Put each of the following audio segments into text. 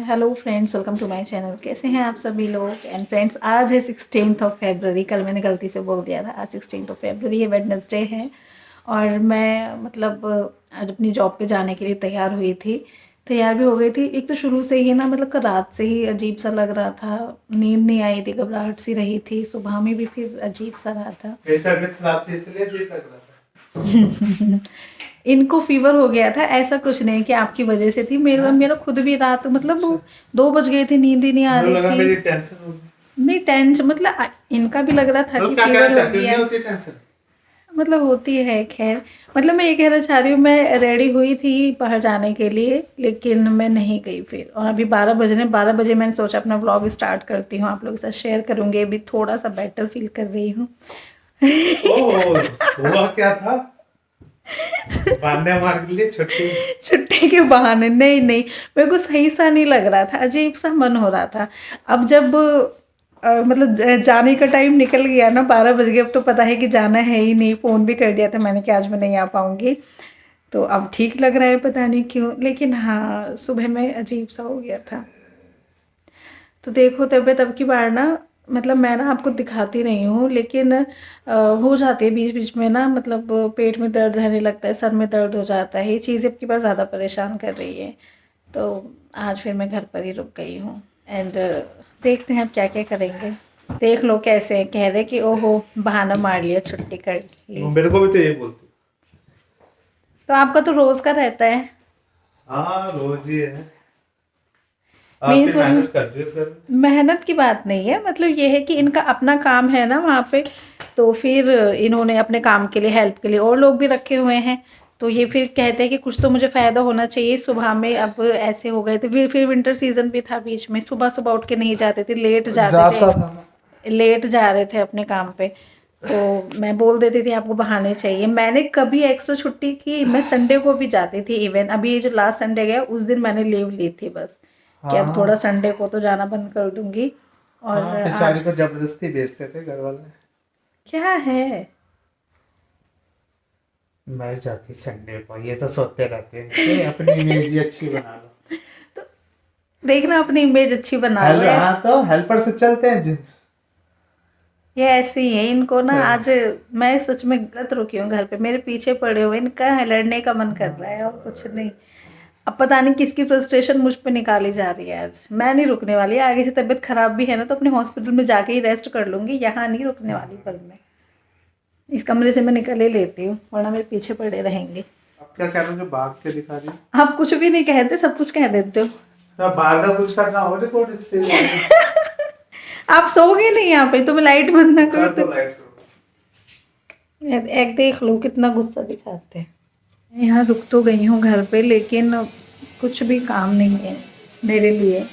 Hello friends, welcome to my channel. कैसे हैं आप सभी लोग। एंड फ्रेंड्स, आज है 16 फरवरी। कल मैंने गलती से बोल दिया था, आज 16 फरवरी है, वेडनेसडे है। और मैं मतलब आज अपनी जॉब पे जाने के लिए तैयार हुई थी, तैयार भी हो गई थी। एक तो शुरू से ही ना, मतलब कल रात से ही अजीब सा लग रहा था, नींद नहीं आई थी, घबराहट सी रही थी, सुबह में भी फिर अजीब सा रहा था। इनको फीवर हो गया था, ऐसा कुछ नहीं कि आपकी वजह से थी। मेरा मेरा खुद भी रात मतलब 2 बज गए थे, नींद ही नहीं आ रही थी। मेरी टेंशन होगी। नहीं टेंशन मतलब इनका भी लग रहा था कि फीवर हो गया। होती टेंशन, मतलब होती है, खैर। मतलब मैं ये कहना चाह रही हूँ, मैं रेडी हुई थी बाहर जाने के लिए, लेकिन मैं नहीं गई फिर। और अभी 12 बज रहे हैं, 12 बजे मैंने सोचा अपना व्लॉग स्टार्ट करती हूँ, आप लोगों के साथ शेयर करूँगी। अभी थोड़ा सा बेटर फील कर रही हूँ। हुआ क्या था? बहाने मार के लिए छुट्टी के बहाने नहीं नहीं, मेरे को सही सा नहीं लग रहा था, अजीब सा मन हो रहा था। अब जब मतलब जाने का टाइम निकल गया ना, 12 बज गए, अब तो पता है कि जाना है ही नहीं। फ़ोन भी कर दिया था मैंने कि आज मैं नहीं आ पाऊँगी। तो अब ठीक लग रहा है, पता नहीं क्यों, लेकिन हाँ सुबह में अजीब सा हो गया था। तो देखो तबीयत अब की बार ना, मतलब मैं ना आपको दिखाती नहीं हूँ, लेकिन हो जाती है बीच बीच में ना, मतलब पेट में दर्द रहने लगता है, सर में दर्द हो जाता है। ये चीज़ अब की बार ज़्यादा परेशान कर रही है। तो आज फिर मैं घर पर ही रुक गई हूँ। एंड देखते हैं अब क्या क्या करेंगे। देख लो कैसे कह रहे कि ओहो बहाना मार लिया, छुट्टी कर ली। मेरे को भी तो ये बोलती। तो आपका तो रोज़ का रहता है। हाँ रोज ही है। मीन्स मेहनत मतलब कर रही हो सर। मेहनत की बात नहीं है, मतलब ये है कि इनका अपना काम है ना वहाँ पे। तो फिर इन्होंने अपने काम के लिए, हेल्प के लिए और लोग भी रखे हुए हैं। तो ये फिर कहते हैं कि कुछ तो मुझे फ़ायदा होना चाहिए सुबह में। अब ऐसे हो गए थे, फिर विंटर सीजन भी था बीच में, सुबह सुबह उठ के नहीं जाते थे, लेट जाते थे, लेट जा रहे थे अपने काम पे। तो मैं बोल देती थी आपको बहाने चाहिए। मैंने कभी एक्स्ट्रा छुट्टी की, मैं संडे को भी जाती थी। इवन अभी ये जो लास्ट संडे गया उस दिन मैंने लीव ली थी बस, कि अब थोड़ा संडे को तो जाना बंद कर दूंगी। और बेचारी आज को जबरदस्ती भेजते थे घर वाले। क्या है, मैं जाती संडे को, ये तो सोते रहते हैं कि अपनी इमेज ही अच्छी बना लो। तो देखना अपनी इमेज अच्छी बना लो यार। हाँ तो हेल्पर से चलते हैं जिम। ये ऐसे ही है इनको ना। आज मैं सच में गलत रुकी हूँ घर पे, मेरे पीछे पड़े हुए, इनका लड़ने का मन कर रहा है और कुछ नहीं। अब पता नहीं किसकी फ्रस्ट्रेशन मुझ पे निकाली जा रही है। आज मैं नहीं रुकने वाली। आगे से तबीयत खराब भी है ना, तो अपने हॉस्पिटल में जाके ही रेस्ट कर लूंगी, यहाँ नहीं रुकने वाली। पर मैं इस कमरे से मैं निकल ही लेती हूँ, वरना मेरे पीछे पड़े रहेंगे। अब क्या कह रहे हो जो भाग के दिखा रही? आप कुछ भी नहीं कहते, सब कुछ कह देते हो। बाहर का कुछ करना हो रिकॉर्ड इस पे। आप सोओगे नहीं यहाँ पे, तो मैं लाइट बंद ना कर दो दो। लाइट। एक देख लो कितना गुस्सा दिखाते हैं। यहाँ रुक तो गई हूँ घर पे, लेकिन कुछ भी काम नहीं है मेरे लिए।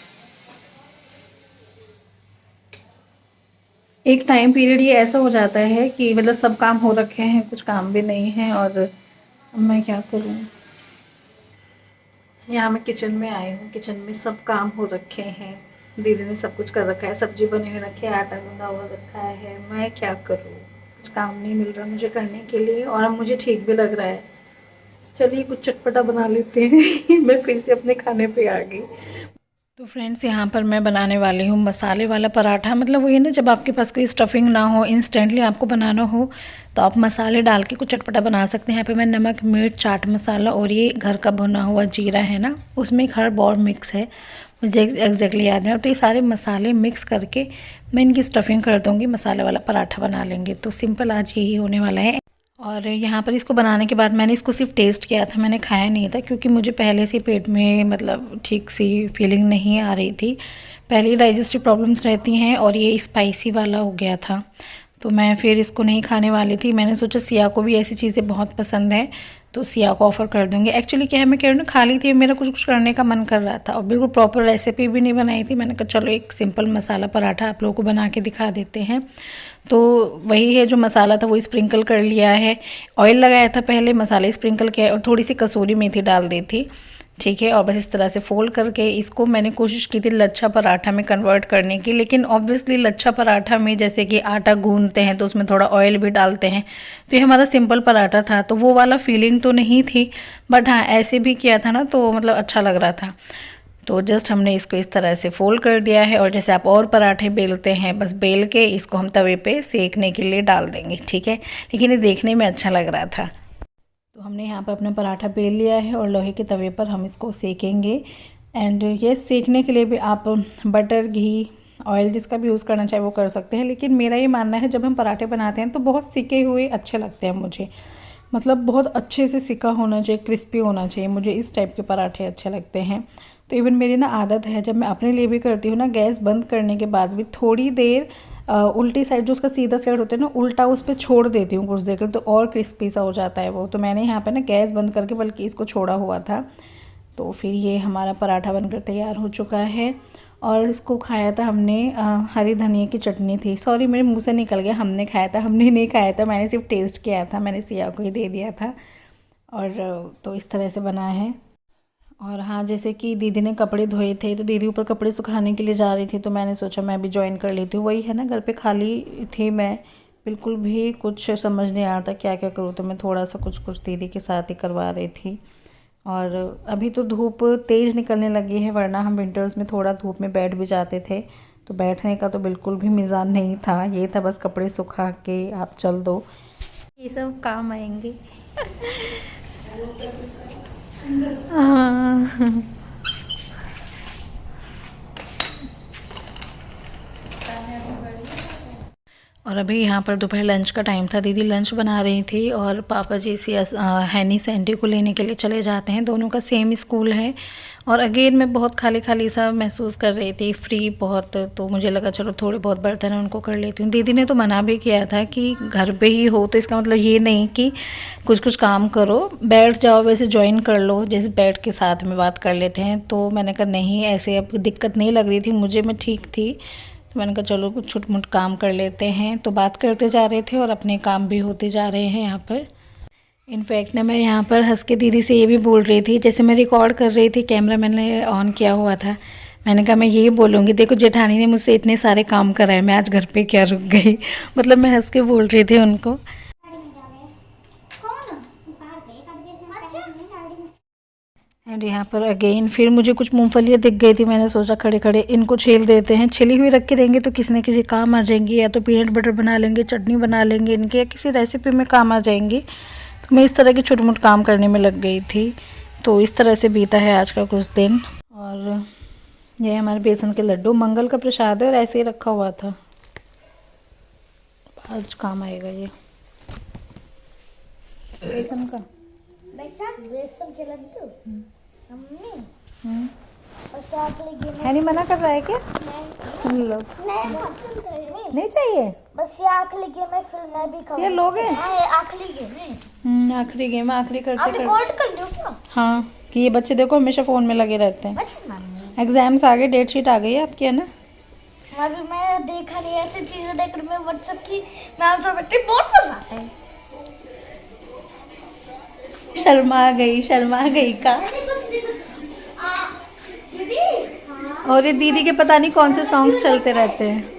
एक टाइम पीरियड ये ऐसा हो जाता है कि मतलब सब काम हो रखे हैं, कुछ काम भी नहीं है, और अब मैं क्या करूँ। यहाँ मैं किचन में आई हूँ, किचन में सब काम हो रखे हैं, दीदी ने सब कुछ कर रखा है, सब्जी बनी हुई रखी है, आटा गूंदा हुआ रखा है। मैं क्या करूँ, कुछ काम नहीं मिल रहा मुझे करने के लिए, और अब मुझे ठीक भी लग रहा है। चलिए कुछ चटपटा बना लेते हैं। मैं फिर से अपने खाने पे आ गई। तो फ्रेंड्स, यहाँ पर मैं बनाने वाली हूँ मसाले वाला पराठा। मतलब वही ना, जब आपके पास कोई स्टफिंग ना हो, इंस्टेंटली आपको बनाना हो, तो आप मसाले डाल के कुछ चटपटा बना सकते हैं। यहाँ पे मैं नमक, मिर्च, चाट मसाला और ये घर का भुना हुआ जीरा है ना, उसमें एक हर्ब और मिक्स है, मुझे एग्जैक्टली याद नहीं। तो ये सारे मसाले मिक्स करके मैं इनकी स्टफिंग कर दूँगी, मसाले वाला पराठा बना लेंगे। तो सिंपल आज यही होने वाला है। और यहाँ पर इसको बनाने के बाद मैंने इसको सिर्फ टेस्ट किया था, मैंने खाया नहीं था, क्योंकि मुझे पहले से पेट में मतलब ठीक सी फीलिंग नहीं आ रही थी। पहले ही डाइजेस्टिव प्रॉब्लम्स रहती हैं, और ये स्पाइसी वाला हो गया था, तो मैं फिर इसको नहीं खाने वाली थी। मैंने सोचा सिया को भी ऐसी चीज़ें बहुत पसंद है, तो सिया को ऑफ़र कर दूँगी। एक्चुअली क्या है, मैं कह रही हूँ ना, खाली थी, मेरा कुछ कुछ करने का मन कर रहा था, और बिल्कुल प्रॉपर रेसिपी भी नहीं बनाई थी। मैंने कहा चलो एक सिंपल मसाला पराठा आप लोगों को बना के दिखा देते हैं। तो वही है, जो मसाला था वो स्प्रिंकल कर लिया है, ऑयल लगाया था पहले, मसाला स्प्रिंकल किया और थोड़ी सी कसूरी मेथी डाल दी थी, ठीक है। और बस इस तरह से फोल्ड करके इसको मैंने कोशिश की थी लच्छा पराठा में कन्वर्ट करने की, लेकिन ऑब्वियसली लच्छा पराठा में जैसे कि आटा गूंदते हैं तो उसमें थोड़ा ऑयल भी डालते हैं, तो ये हमारा सिंपल पराठा था, तो वो वाला फीलिंग तो नहीं थी। बट हाँ, ऐसे भी किया था ना तो मतलब अच्छा लग रहा था। तो जस्ट हमने इसको इस तरह से फोल्ड कर दिया है, और जैसे आप और पराठे बेलते हैं बस बेल के इसको हम तवे पे सेकने के लिए डाल देंगे, ठीक है। लेकिन ये देखने में अच्छा लग रहा था। तो हमने यहाँ पर अपना पराठा बेल लिया है और लोहे के तवे पर हम इसको सेकेंगे। एंड ये सेकने के लिए भी आप बटर, घी, ऑयल जिसका भी यूज़ करना चाहे वो कर सकते हैं। लेकिन मेरा ये मानना है जब हम पराठे बनाते हैं तो बहुत सिके हुए अच्छे लगते हैं मुझे, मतलब बहुत अच्छे से सिका होना चाहिए, क्रिस्पी होना चाहिए, मुझे इस टाइप के पराठे अच्छे लगते हैं। तो इवन मेरी ना आदत है जब मैं अपने लिए भी करती हूँ ना, गैस बंद करने के बाद भी थोड़ी देर उल्टी साइड, जो उसका सीधा साइड होता है ना, उल्टा उस पर छोड़ देती हूँ कुछ देर के लिए, तो और क्रिस्पी सा हो जाता है वो। तो मैंने यहाँ पे ना गैस बंद करके बल्कि इसको छोड़ा हुआ था। तो फिर ये हमारा पराठा बनकर तैयार हो चुका है। और इसको खाया था हमने, हरी धनिया की चटनी थी, सॉरी मेरे मुंह से निकल गया, हमने खाया था, हमने नहीं खाया था, मैंने सिर्फ टेस्ट किया था, मैंने सिया को ही दे दिया था। और तो इस तरह से बना है। और हाँ, जैसे कि दीदी ने कपड़े धोए थे तो दीदी ऊपर कपड़े सुखाने के लिए जा रही थी, तो मैंने सोचा मैं भी ज्वाइन कर लेती हूँ। वही है ना, घर पे खाली थी मैं, बिल्कुल भी कुछ समझ नहीं आ रहा था क्या क्या करूँ, तो मैं थोड़ा सा कुछ दीदी के साथ ही करवा रही थी। और अभी तो धूप तेज़ निकलने लगी है, वरना हम विंटर्स में थोड़ा धूप में बैठ भी जाते थे, तो बैठने का तो बिल्कुल भी मिज़ाज नहीं था। ये था बस कपड़े सुखा के आप चल दो, ये सब काम आएंगे। हाँ। और अभी यहाँ पर दोपहर लंच का टाइम था, दीदी लंच बना रही थी और पापा जी हैनी सैंडी को लेने के लिए चले जाते हैं, दोनों का सेम स्कूल है। और अगेन मैं बहुत खाली खाली सा महसूस कर रही थी, फ्री बहुत, तो मुझे लगा चलो थोड़े बहुत बर्तन उनको कर लेती हूँ। दीदी ने तो मना भी किया था कि घर पे ही हो तो इसका मतलब ये नहीं कि कुछ काम करो, बैठ जाओ, वैसे ज्वाइन कर लो, जैसे बैठ के साथ में बात कर लेते हैं। तो मैंने कहा नहीं, ऐसे अब दिक्कत नहीं लग रही थी मुझे, मैं ठीक थी, तो मैंने कहा चलो कुछ छोट मोट काम कर लेते हैं। तो बात करते जा रहे थे और अपने काम भी होते जा रहे हैं यहाँ पर। इनफैक्ट ना मैं यहाँ पर हंस के दीदी से ये भी बोल रही थी, जैसे मैं रिकॉर्ड कर रही थी, कैमरा मैंने ऑन किया हुआ था, मैंने कहा मैं ये बोलूँगी देखो जेठानी ने मुझसे इतने सारे काम कराए, मैं आज घर पे क्या रुक गई। मतलब मैं हंस के बोल रही थी उनको। एंड यहाँ पर अगेन फिर मुझे कुछ मूंगफलियाँ दिख गई थी, मैंने सोचा खड़े खड़े इनको छील देते हैं, छिली हुई रख के रहेंगे तो किसी न किसी काम आ जाएंगी, या तो पीनट बटर बना लेंगे, चटनी बना लेंगे इनके, या किसी रेसिपी में काम आ जाएंगी। तो मैं इस तरह के छोटे मोटे काम करने में लग गई थी। तो इस तरह से बीता है आज का कुछ दिन। और ये हमारे बेसन के लड्डू मंगल का प्रसाद है और ऐसे ही रखा हुआ था, आज काम आएगा ये बेसन का। बेसन के लड्डू मम्मी हैनी मना कर रहा है क्या? लो, नहीं चाहिए, बस ये आखिरी गेम है, फिर मैं भी ये लोगे? आखिरी गेम है। आखिरी गेम, आखिरी करते आप रिकॉर्ड कर दो क्या? हाँ, कि ये बच्चे देखो हमेशा फ़ोन में लगे रहते हैं। बस मम्मी एग्जाम्स आ गए, डेट शीट आ गई है आपकी, है ना? अभी मैं देखा नहीं, ऐसी चीजें देख रही मैं व्हाट्सएप की, नाम से बैठी बहुत मजा आता है। शर्मा गई का। और ये दीदी के पता नहीं कौन से सॉन्ग्स चलते रहते हैं।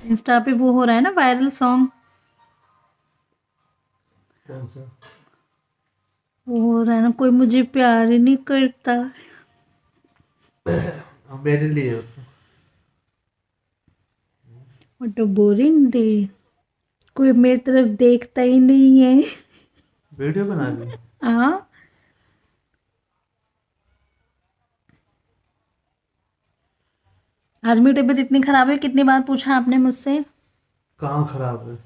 इंस्टा पे वो हो रहा है ना वायरल सॉन्ग, कौन सा? वो हो रहा है ना, कोई मुझे प्यार ही नहीं करता। मेरे लिए होता। व्हाट अ बोरिंग डे, कोई मेरी तरफ देखता ही नहीं है। वीडियो बना दी। हाँ, आज मेरी तबीयत इतनी खराब है, कितनी बार पूछा आपने मुझसे? कहाँ खराब है?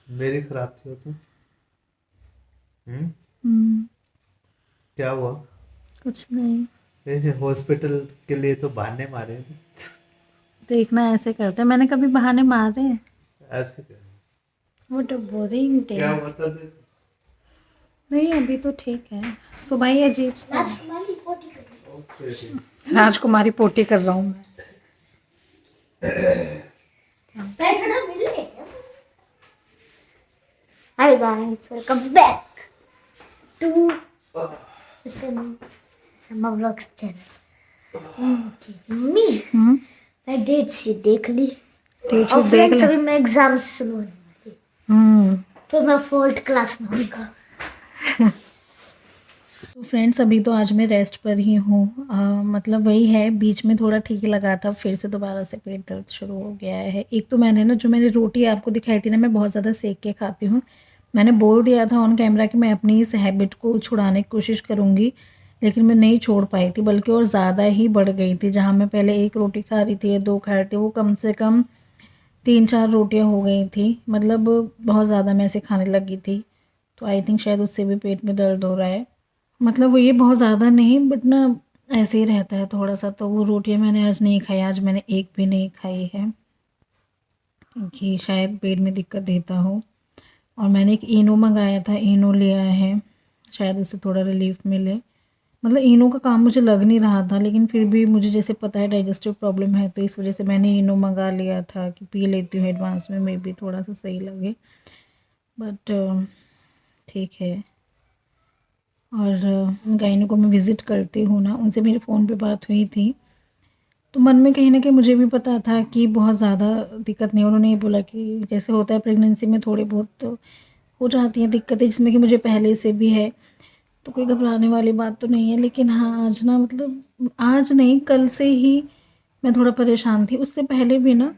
मेरी खराब थी वो तो। क्या हुआ? कुछ नहीं, ऐसे हॉस्पिटल के लिए तो बहाने मारे थे। देखना ऐसे करते हैं, मैंने कभी बहाने मारे हैं? ऐसे कर। What a boring day. क्या हुआ तब? नहीं अभी तो ठीक है, सुबह ही अजीब सा। ओके। राजकुमारी पोटी कर रहा हूँ मैं। Hi guys, welcome back to Sama Vlogs channel. Okay, mummy मैं डेट शीट देख ली, और फ्रेंड्स अभी मैं एग्जाम शुरू होने वाली। फिर मैं 4th क्लास में होऊंगा। तो फ्रेंड्स अभी तो आज मैं रेस्ट पर ही हूँ। मतलब वही है, बीच में थोड़ा ठीक लगा था, फिर से दोबारा से पेट दर्द शुरू हो गया है। एक तो मैंने रोटी आपको दिखाई थी ना, मैं बहुत ज़्यादा सेक के खाती हूँ। मैंने बोल दिया था ऑन कैमरा कि मैं अपनी इस हैबिट को छुड़ाने की कोशिश करूँगी, लेकिन मैं नहीं छोड़ पाई थी, बल्कि और ज़्यादा ही बढ़ गई थी। जहाँ मैं पहले 1 रोटी खा रही थी या 2 खा रही थी, वो कम से कम 3-4 रोटियाँ हो गई थी। मतलब बहुत ज़्यादा मैं ऐसे खाने लगी थी। तो आई थिंक शायद उससे भी पेट में दर्द हो रहा है। मतलब वो ये बहुत ज़्यादा नहीं, बट ना ऐसे ही रहता है थोड़ा सा। तो वो रोटियाँ मैंने आज नहीं खाई, आज मैंने एक भी नहीं खाई है, क्योंकि शायद पेट में दिक्कत देता हो। और मैंने एक इनो मंगाया था, इनो लिया है, शायद उससे थोड़ा रिलीफ मिले। मतलब इनो का काम मुझे लग नहीं रहा था, लेकिन फिर भी मुझे जैसे पता है डाइजेस्टिव प्रॉब्लम है, तो इस वजह से मैंने इनो मंगा लिया था कि पी लेती हूँ एडवांस में, मे बी थोड़ा सा सही लगे। बट ठीक है। और गायनो को मैं विज़िट करती हूँ ना, उनसे मेरे फ़ोन पे बात हुई थी, तो मन में कहीं ना कहीं मुझे भी पता था कि बहुत ज़्यादा दिक्कत नहीं। उन्होंने ये बोला कि जैसे होता है प्रेगनेंसी में थोड़ी बहुत तो हो जाती हैं दिक्कतें, जिसमें कि मुझे पहले से भी है, तो कोई घबराने वाली बात तो नहीं है। लेकिन हाँ, आज ना, मतलब आज नहीं, कल से ही मैं थोड़ा परेशान थी। उससे पहले भी ना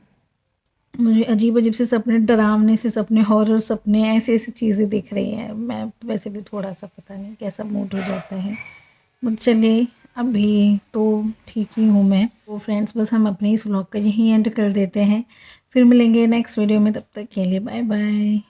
मुझे अजीब-अजीब से सपने, डरावने से सपने, हॉरर सपने, ऐसी-ऐसी चीज़ें दिख रही हैं। मैं तो वैसे भी थोड़ा-सा पता नहीं कैसा मूड हो जाता है। बट चलिए, अभी तो ठीक ही हूँ मैं। तो फ्रेंड्स, बस हम अपने इस व्लॉग का यहीं एंड कर देते हैं। फिर मिलेंगे नेक्स्ट वीडियो में, तब तक के लिए बाय बाय।